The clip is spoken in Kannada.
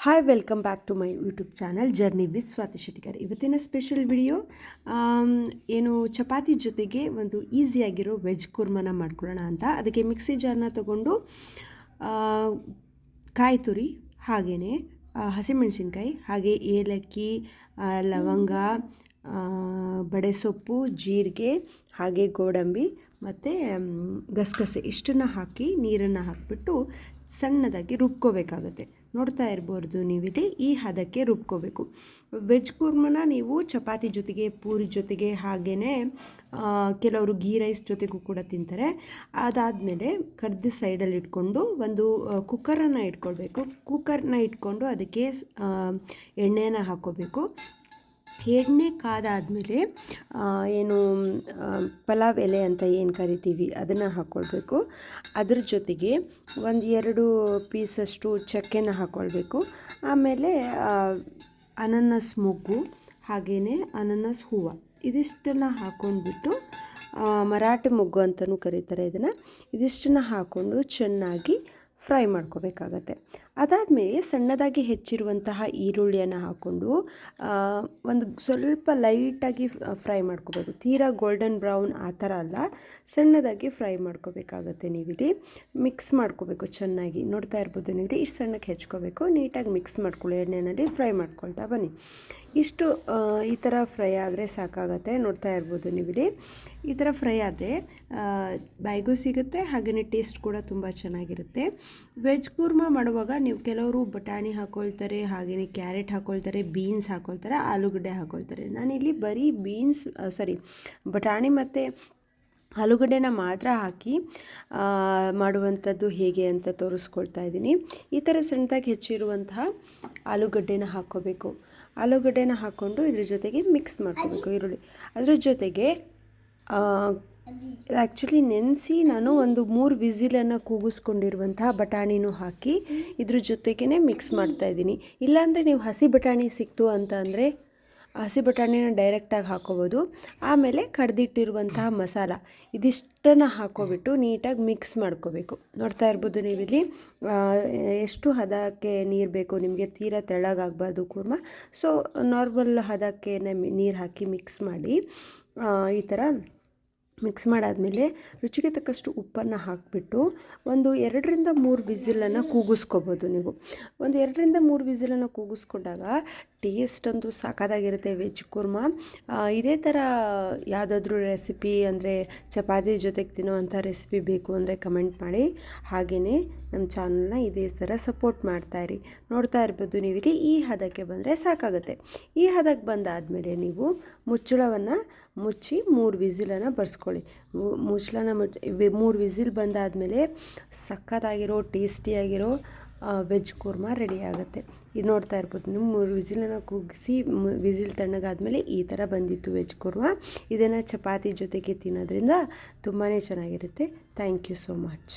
Hi welcome back to my YouTube channel journey with Swathi Shettigar. ಇವತ್ತಿನ ಸ್ಪೆಷಲ್ ವಿಡಿಯೋ ಏನು ಚಪಾತಿ ಜೊತೆಗೆ ಒಂದು ಈಸಿಯಾಗಿರೋ ವೆಜ್ ಕುರ್ಮನ ಮಾಡ್ಕೊಳ್ಳೋಣ ಅಂತ. ಅದಕ್ಕೆ ಮಿಕ್ಸಿ ಜಾರ್ನ ತೊಗೊಂಡು ಕಾಯಿ ತುರಿ, ಹಾಗೆಯೇ ಹಸಿಮೆಣಸಿನ್ಕಾಯಿ, ಹಾಗೆ ಏಲಕ್ಕಿ, ಲವಂಗ, ಬಡೆಸೊಪ್ಪು, ಜೀರಿಗೆ, ಹಾಗೆ ಗೋಡಂಬಿ ಮತ್ತು ಗಸಗಸೆ ಇಷ್ಟನ್ನು ಹಾಕಿ ನೀರನ್ನು ಹಾಕಿಬಿಟ್ಟು ಸಣ್ಣದಾಗಿ ರುಬ್ಕೋಬೇಕಾಗತ್ತೆ. ನೋಡ್ತಾ ಇರ್ಬೋದು ನೀವಿದೆ, ಈ ಹದಕ್ಕೆ ರುಬ್ಕೋಬೇಕು. ವೆಜ್ ಕುರ್ಮನ ನೀವು ಚಪಾತಿ ಜೊತೆಗೆ, ಪೂರಿ ಜೊತೆಗೆ, ಹಾಗೆಯೇ ಕೆಲವರು ಗೀ ರೈಸ್ ಜೊತೆಗೂ ಕೂಡ ತಿಂತಾರೆ. ಅದಾದಮೇಲೆ ಕಡ್ದು ಸೈಡಲ್ಲಿ ಇಟ್ಕೊಂಡು ಒಂದು ಕುಕ್ಕರನ್ನು ಇಟ್ಕೊಳ್ಬೇಕು. ಕುಕ್ಕರ್ನ ಇಟ್ಕೊಂಡು ಅದಕ್ಕೆ ಎಣ್ಣೆನ ಹಾಕ್ಕೋಬೇಕು. ಎಣ್ಣೆ ಕಾದಾದಮೇಲೆ ಏನು ಪಲಾವ್ ಎಲೆ ಅಂತ ಏನು ಕರಿತೀವಿ ಅದನ್ನು ಹಾಕ್ಕೊಳ್ಬೇಕು. ಅದ್ರ ಜೊತೆಗೆ ಒಂದು 2 ಪೀಸಷ್ಟು ಚಕ್ಕೆನ ಹಾಕ್ಕೊಳ್ಬೇಕು. ಆಮೇಲೆ ಅನಾನಸ್ ಮೊಗ್ಗು, ಹಾಗೆಯೇ ಅನಾನಸ್ ಹೂವು, ಇದಿಷ್ಟನ್ನು ಹಾಕ್ಕೊಂಡ್ಬಿಟ್ಟು ಮರಾಠಿ ಮೊಗ್ಗು ಅಂತಲೂ ಕರೀತಾರೆ ಇದನ್ನು. ಇದಿಷ್ಟನ್ನು ಹಾಕ್ಕೊಂಡು ಚೆನ್ನಾಗಿ ಫ್ರೈ ಮಾಡ್ಕೋಬೇಕಾಗತ್ತೆ. ಅದಾದಮೇಲೆ ಸಣ್ಣದಾಗಿ ಹೆಚ್ಚಿರುವಂತಹ ಈರುಳ್ಳಿಯನ್ನು ಹಾಕ್ಕೊಂಡು ಒಂದು ಸ್ವಲ್ಪ ಲೈಟಾಗಿ ಫ್ರೈ ಮಾಡ್ಕೋಬೇಕು. ತೀರಾ ಗೋಲ್ಡನ್ ಬ್ರೌನ್ ಆ ಥರ ಅಲ್ಲ, ಸಣ್ಣದಾಗಿ ಫ್ರೈ ಮಾಡ್ಕೋಬೇಕಾಗತ್ತೆ. ನೀವಿಲ್ಲಿ ಮಿಕ್ಸ್ ಮಾಡ್ಕೋಬೇಕು ಚೆನ್ನಾಗಿ. ನೋಡ್ತಾ ಇರ್ಬೋದು ನೀವಿದೆ, ಇಷ್ಟು ಸಣ್ಣಕ್ಕೆ ಹೆಚ್ಕೋಬೇಕು. ನೀಟಾಗಿ ಮಿಕ್ಸ್ ಮಾಡ್ಕೊಳ್ಳಿ, ಎಣ್ಣೆಯಲ್ಲಿ ಫ್ರೈ ಮಾಡ್ಕೊಳ್ತಾ ಬನ್ನಿ. ಇಷ್ಟು ಈ ಥರ ಫ್ರೈ ಆದರೆ ಸಾಕಾಗತ್ತೆ. ನೋಡ್ತಾ ಇರ್ಬೋದು ನೀವಿದೆ, ಈ ಥರ ಫ್ರೈ ಆದರೆ ಬಾಯಿಗೂ ಸಿಗುತ್ತೆ, ಹಾಗೆಯೇ ಟೇಸ್ಟ್ ಕೂಡ ತುಂಬ ಚೆನ್ನಾಗಿರುತ್ತೆ. ವೆಜ್ ಕುರ್ಮಾ ಮಾಡುವಾಗ ನೀವು ಕೆಲವರು ಬಟಾಣಿ ಹಾಕ್ಕೊಳ್ತಾರೆ, ಹಾಗೆಯೇ ಕ್ಯಾರೆಟ್ ಹಾಕ್ಕೊಳ್ತಾರೆ, ಬೀನ್ಸ್ ಹಾಕ್ಕೊಳ್ತಾರೆ, ಆಲೂಗಡ್ಡೆ ಹಾಕ್ಕೊಳ್ತಾರೆ. ನಾನಿಲ್ಲಿ ಬರೀ ಬಟಾಣಿ ಮತ್ತು ಆಲೂಗಡ್ಡೆನ ಮಾತ್ರ ಹಾಕಿ ಮಾಡುವಂಥದ್ದು ಹೇಗೆ ಅಂತ ತೋರಿಸ್ಕೊಳ್ತಾ ಇದ್ದೀನಿ. ಈ ಥರ ಸಣ್ಣದಾಗಿ ಹೆಚ್ಚಿರುವಂತಹ ಆಲೂಗಡ್ಡೆನ ಹಾಕ್ಕೋಬೇಕು. ಆಲೂಗಡ್ಡೆನ ಹಾಕ್ಕೊಂಡು ಇದ್ರ ಜೊತೆಗೆ ಮಿಕ್ಸ್ ಮಾಡ್ಕೋಬೇಕು ಈರುಳ್ಳಿ. ಅದ್ರ ಜೊತೆಗೆ ಆ್ಯಕ್ಚುಲಿ ನೆನೆಸಿ ನಾನು ಒಂದು 3 ವಿಸಿಲನ್ನು ಕೂಗಿಸ್ಕೊಂಡಿರುವಂತಹ ಬಟಾಣಿನೂ ಹಾಕಿ ಇದ್ರ ಜೊತೆಗೇ ಮಿಕ್ಸ್ ಮಾಡ್ತಾಯಿದ್ದೀನಿ. ಇಲ್ಲಾಂದರೆ ನೀವು ಹಸಿ ಬಟಾಣಿ ಸಿಕ್ತು ಅಂತ ಅಂದರೆ ಹಸಿ ಬಟಾಣಿನ ಡೈರೆಕ್ಟಾಗಿ ಹಾಕ್ಕೋಬೋದು. ಆಮೇಲೆ ಕಡ್ದಿಟ್ಟಿರುವಂತಹ ಮಸಾಲ ಇದಿಷ್ಟನ್ನು ಹಾಕ್ಕೊಬಿಟ್ಟು ನೀಟಾಗಿ ಮಿಕ್ಸ್ ಮಾಡ್ಕೋಬೇಕು. ನೋಡ್ತಾ ಇರ್ಬೋದು ನೀವಿಲ್ಲಿ ಎಷ್ಟು ಹದಕ್ಕೆ ನೀರು ಬೇಕು ನಿಮಗೆ. ತೀರಾ ತೆಳ್ಳಗಾಗಬಾರ್ದು ಕುರ್ಮ. ಸೊ ನಾರ್ಮಲ್ ಹದಕ್ಕೆ ನೀರು ಹಾಕಿ ಮಿಕ್ಸ್ ಮಾಡಿ ಈ ಥರ ಮಿಕ್ಸ್ ಮಾಡಾದಮೇಲೆ ರುಚಿಗೆ ತಕ್ಕಷ್ಟು ಉಪ್ಪನ್ನು ಹಾಕಿಬಿಟ್ಟು ಒಂದು 2-3 ವಿಸಿಲನ್ನು ಕೂಗಿಸ್ಕೋಬೋದು ನೀವು. ಒಂದು 2-3 ವಿಸಿಲನ್ನು ಕೂಗಿಸ್ಕೊಂಡಾಗ ಟೇಸ್ಟ್ ಅಂತೂ ಸಾಕಾಗಿರುತ್ತೆ ವೆಜ್ ಕುರ್ಮ. ಇದೇ ಥರ ಯಾವುದಾದ್ರೂ ರೆಸಿಪಿ ಅಂದರೆ ಚಪಾತಿ ಜೊತೆಗೆ ತಿನ್ನೋವಂಥ ರೆಸಿಪಿ ಬೇಕು ಅಂದರೆ ಕಮೆಂಟ್ ಮಾಡಿ. ಹಾಗೆಯೇ ನಮ್ಮ ಚಾನಲ್ನ ಇದೇ ಥರ ಸಪೋರ್ಟ್ ಮಾಡ್ತಾಯಿರಿ. ನೋಡ್ತಾ ಇರ್ಬೋದು ನೀವಿಲ್ಲಿ ಈ ಹದಕ್ಕೆ ಬಂದರೆ ಸಾಕಾಗುತ್ತೆ. ಈ ಹದಕ್ಕೆ ಬಂದಾದಮೇಲೆ ನೀವು ಮುಚ್ಚಳವನ್ನು ಮುಚ್ಚಿ 3 ವಿಸಿಲನ್ನು ಬರ್ಸ್ಕೊಳ್ಳಿ. ಮುಚ್ಚಳನ 3 ವಿಸಿಲ್ ಬಂದಾದಮೇಲೆ ಸಖತ್ತಾಗಿರೋ ಟೇಸ್ಟಿಯಾಗಿರೋ ವೆಜ್ ಕುರ್ಮ ರೆಡಿ ಆಗುತ್ತೆ. ಇದು ನೋಡ್ತಾ ಇರ್ಬೋದು ನೀವು. 3 ವಿಸಿಲನ್ನು ಕೂಗಿಸಿ ವಿಸಿಲ್ ತಣ್ಣಗಾದ್ಮೇಲೆ ಈ ಥರ ಬಂದಿತ್ತು ವೆಜ್ ಕುರ್ಮ. ಇದನ್ನು ಚಪಾತಿ ಜೊತೆಗೆ ತಿನ್ನೋದ್ರಿಂದ ತುಂಬಾ ಚೆನ್ನಾಗಿರುತ್ತೆ. Thank you so much.